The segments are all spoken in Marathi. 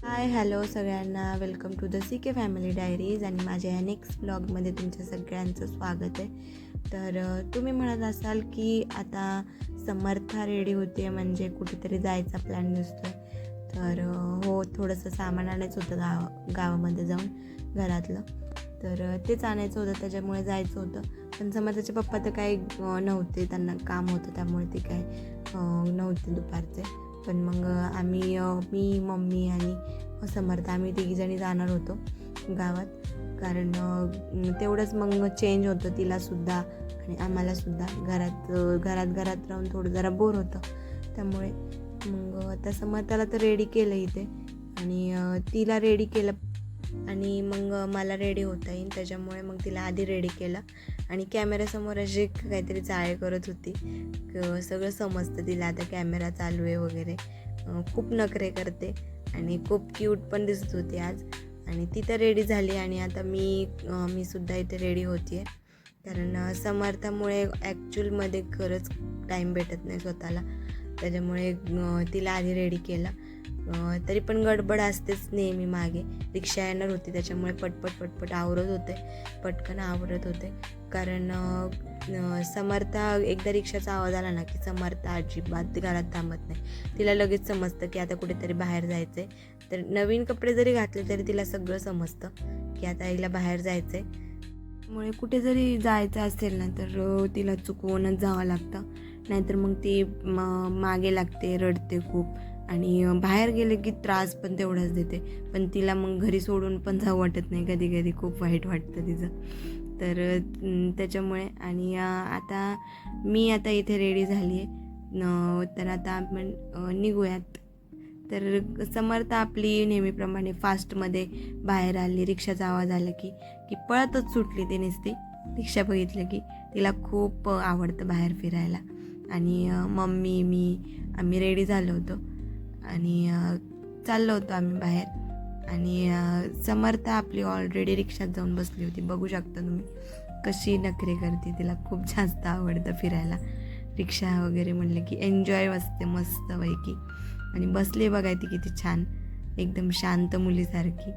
हाय हॅलो सगळ्यांना, welcome to the C K family diaries. आणि माझ्या या नेक्स्ट ब्लॉगमध्ये तुमच्या सगळ्यांचं स्वागत आहे. तर तुम्ही म्हणत असाल की आता समर्था रेडी होते म्हणजे कुठेतरी जायचा प्लॅन दिसतो आहे. तर हो, थोडंसं सामान आणायचं होतं गावामध्ये जाऊन घरातलं. तर तेच आणायचं होतं, त्याच्यामुळे जायचं होतं. पण समर्थाचे पप्पा तर काही नव्हते, त्यांना काम होतं, त्यामुळे ते काय नव्हते दुपारचे. पण मग आम्ही मी मम्मी आणि समर्थ आम्ही तिघीजणी जाणार होतो गावात. कारण तेवढंच मग चेंज होतं तिलासुद्धा आणि आम्हालासुद्धा. घरात राहून थोडं जरा बोर होतं. त्यामुळे मग आता समर्थाला तर रेडी केलं इथे आणि तिला रेडी केलं आणि मग मला रेडी होता येईल, त्याच्यामुळे मग तिला आधी रेडी केलं. आणि कॅमेऱ्यासमोर अशी काहीतरी चाळे करत होती. सगळं समजतं तिला आता, कॅमेरा चालू आहे वगैरे. खूप नखरे करते आणि खूप क्यूट पण दिसत होती आज. आणि ती तर रेडी झाली आणि आता मी सुद्धा इथे रेडी होती आहे. कारण समर्थामुळे ॲक्च्युअलमध्ये खरंच टाईम भेटत नाही स्वतःला, त्याच्यामुळे तिला आधी रेडी केलं. तरी पण गडबड असतेच नेहमी मागे. रिक्षा येणार होती, त्याच्यामुळे पटपट पटकन आवरत होते. कारण समर्था एकदा रिक्षाचा आवाज आला ना की समर्था अजिबात घरात थांबत नाही. तिला लगेच समजतं की आता कुठेतरी बाहेर जायचं आहे. तर नवीन कपडे जरी घातले तरी तिला सगळं समजतं की आता हिला बाहेर जायचं आहे. त्यामुळे कुठे जरी जायचं असेल ना तर तिला चुकवूनच जावं लागतं, नाहीतर मग ती मागे लागते, रडते खूप. आणि बाहेर गेले की त्रास पण तेवढाच देते. पण तिला मग घरी सोडून पण जाऊ वाटत नाही, कधी कधी खूप वाईट वाटतं तिचं. तर त्याच्यामुळे आणि मी आता इथे रेडी झाली आहे. तर आता आपण निघूयात. तर समर्थ आपली नेहमीप्रमाणे फास्टमध्ये बाहेर आली. रिक्षाचा आवाज आला की पळतच सुटली ती नुसती. रिक्षा बघितलं की तिला खूप आवडतं बाहेर फिरायला. आणि मम्मी आम्ही रेडी झालो होतो आणि चाललो होतो आम्ही बाहेर. आणि समर्था आपली ऑलरेडी रिक्षात जाऊन बसली होती. बघू शकता तुम्ही कशी नखरे करते. तिला खूप जास्त आवडतं फिरायला. रिक्षा वगैरे म्हणलं की एन्जॉय असते मस्तपैकी. आणि बसले बघाय ती किती छान, एकदम शांत मुलीसारखी.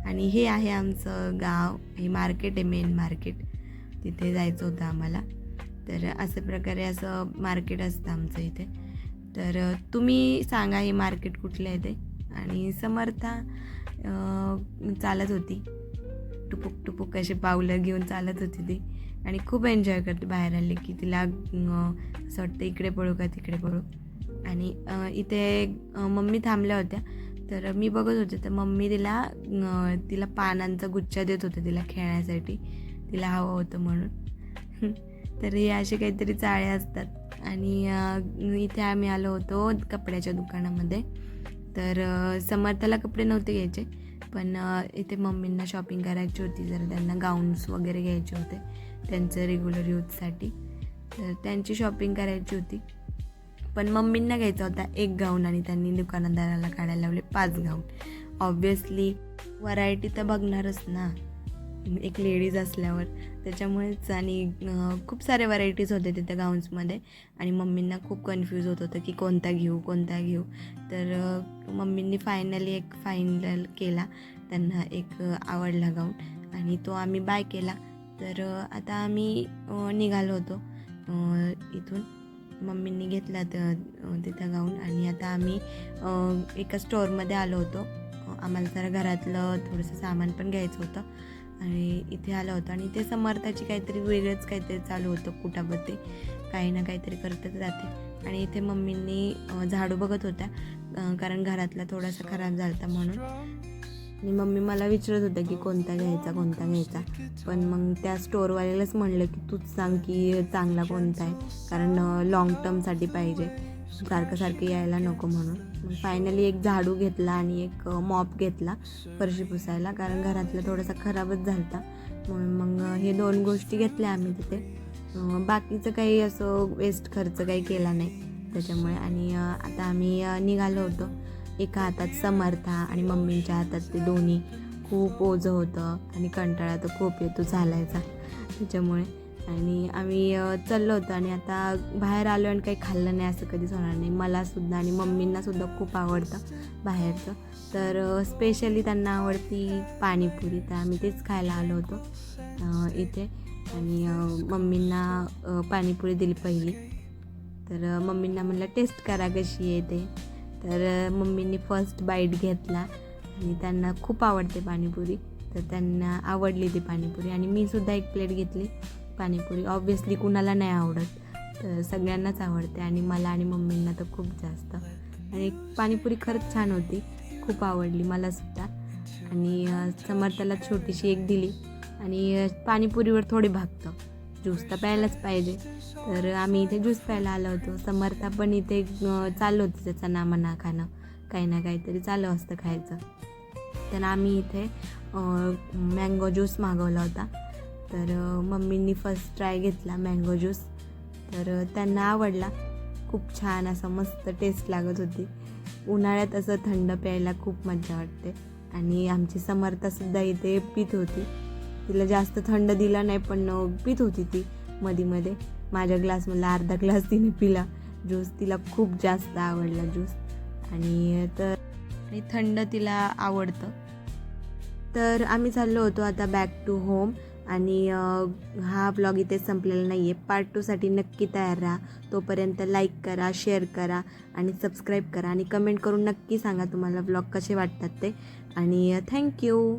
आणि हे आहे आमचं गाव. हे मार्केट आहे, मेन मार्केट. तिथे जायचं होतं आम्हाला. तर असं प्रकारे असं मार्केट असतं आमचं इथे. तर तुम्ही सांगा हे मार्केट कुठलं आहे ते. आणि समर्था चालत होती, टुपुक असे पावलं घेऊन चालत होती ती. आणि खूप एन्जॉय करते. बाहेर आले की तिला असं वाटतं इकडे पळू का तिकडे पळू. आणि इथे मम्मी थांबल्या होत्या, तर मी बघत होते. तर मम्मी तिला पानांचा गुच्छा देत होते तिला खेळण्यासाठी, तिला हवं होतं म्हणून. तर हे असे काहीतरी चाळे असतात. आणि इथे आम्ही आलो होतो कपड्याच्या दुकानामध्ये. तर समर्थाला कपडे नव्हते घ्यायचे, पण इथे मम्मींना शॉपिंग करायची होती. जरा त्यांना गाऊन्स वगैरे घ्यायचे होते त्यांचं रेग्युलर यूजसाठी. तर त्यांची शॉपिंग करायची होती. पण मम्मींना घ्यायचा होता एक गाऊन आणि त्यांनी दुकानदाराला काढायला लावले 5 गाऊन. ऑब्व्हियसली व्हरायटी तर बघणारच ना, एक लेडीज असल्यावर. त्याच्यामुळेच. आणि खूप सारे व्हरायटीज होते तिथे गाऊन्समध्ये. आणि मम्मींना खूप कन्फ्यूज होत होतं की कोणता घेऊ. तर मम्मींनी फायनल केला. त्यांना एक आवडला गाऊन आणि तो आम्ही बाय केला. तर आता आम्ही निघालो होतो इथून. मम्मींनी घेतला तिथं गाऊन. आणि आता आम्ही एका स्टोअरमध्ये आलो होतो. आम्हाला जरा घरातलं थोडंसं सामान पण घ्यायचं होतं आणि इथे आलं होतं. आणि इथे समर्थाची वेगळंच काहीतरी चालू होतं, कुटापत्ती काही ना काहीतरी करतच राहते. आणि इथे मम्मींनी झाडू बघत होत्या, कारण घरातला थोडासा खराब झाला होता म्हणून. आणि मम्मी मला विचारत होत्या की कोणता घ्यायचा. पण मग त्या स्टोअरवाल्यालाच म्हणलं की तूच सांग की चांगला कोणता आहे, कारण लाँग टर्मसाठी पाहिजे, सारखं यायला नको म्हणून. मग फायनली एक झाडू घेतला आणि एक मॉप घेतला फरशी पुसायला, कारण घरातलं थोडासा खराबच झाला होता म्हणून. मग हे 2 गोष्टी घेतल्या आम्ही तिथे. बाकीचं काही असं वेस्ट खर्च काही केला नाही त्याच्यामुळे. आणि आता आम्ही निघालो होतो. एका हातात समर्था आणि मम्मींच्या हातात ते दोन्ही. खूप ओझं होतं आणि कंटाळा तर खूप येतो चालायचा त्याच्यामुळे. आणि आम्ही चाललो होतो आणि आता बाहेर आलो आणि काही खाल्लं नाही असं कधीच होणार नाही. मलासुद्धा आणि मम्मींनासुद्धा खूप आवडतं बाहेरचं. तर स्पेशली त्यांना आवडती पाणीपुरी, तर आम्ही तेच खायला आलो होतो इथे. आणि मम्मींना पाणीपुरी दिली पहिली. तर मम्मींना म्हणलं टेस्ट करा कशी आहे ते. तर मम्मींनी फर्स्ट बाईट घेतला आणि त्यांना खूप आवडते पाणीपुरी, तर त्यांना आवडली ती पाणीपुरी. आणि मी सुद्धा एक प्लेट घेतली पाणीपुरी. ऑब्व्हियसली कुणाला नाही आवडत, तर सगळ्यांनाच आवडते आणि मला आणि मम्मींना तर खूप जास्त. आणि पाणीपुरी खरंच छान होती, खूप आवडली मलासुद्धा. आणि समर्थाला छोटीशी एक दिली. आणि पाणीपुरीवर थोडी भागतं, ज्यूस तर प्यायलाच पाहिजे. तर आम्ही इथे ज्यूस प्यायला आलो होतो. समर्था पण इथे चाललं होतं त्याचा नामना खाणं, काही ना काहीतरी चालू असतं खायचं. तर आम्ही इथे मँगो ज्यूस मागवला होता. तर मम्मींनी फर्स्ट ट्राय घेतला मँगो ज्यूस, तर त्यांना आवडला. खूप छान असं मस्त टेस्ट लागत होती. उन्हाळ्यात असं थंड प्यायला खूप मजा वाटते. आणि आमची समर्थासुद्धा इथे पित होती. तिला जास्त थंड दिला नाही, पण पित होती ती मध्ये. माझ्या ग्लासमधला अर्धा ग्लास तिने पिला ज्यूस. तिला खूप जास्त आवडला ज्यूस. आणि थंड तिला आवडतं. तर आम्ही चाललो होतो आता बॅक टू होम. आणि हा ब्लॉग इथे संपलेला नाही आहे. पार्ट 2साठी नक्की तयार राहा. तोपर्यंत लाईक करा, शेअर करा आणि सबस्क्राईब करा. आणि कमेंट करून नक्की सांगा तुम्हाला ब्लॉग कसे वाटतात ते. आणि थँक्यू.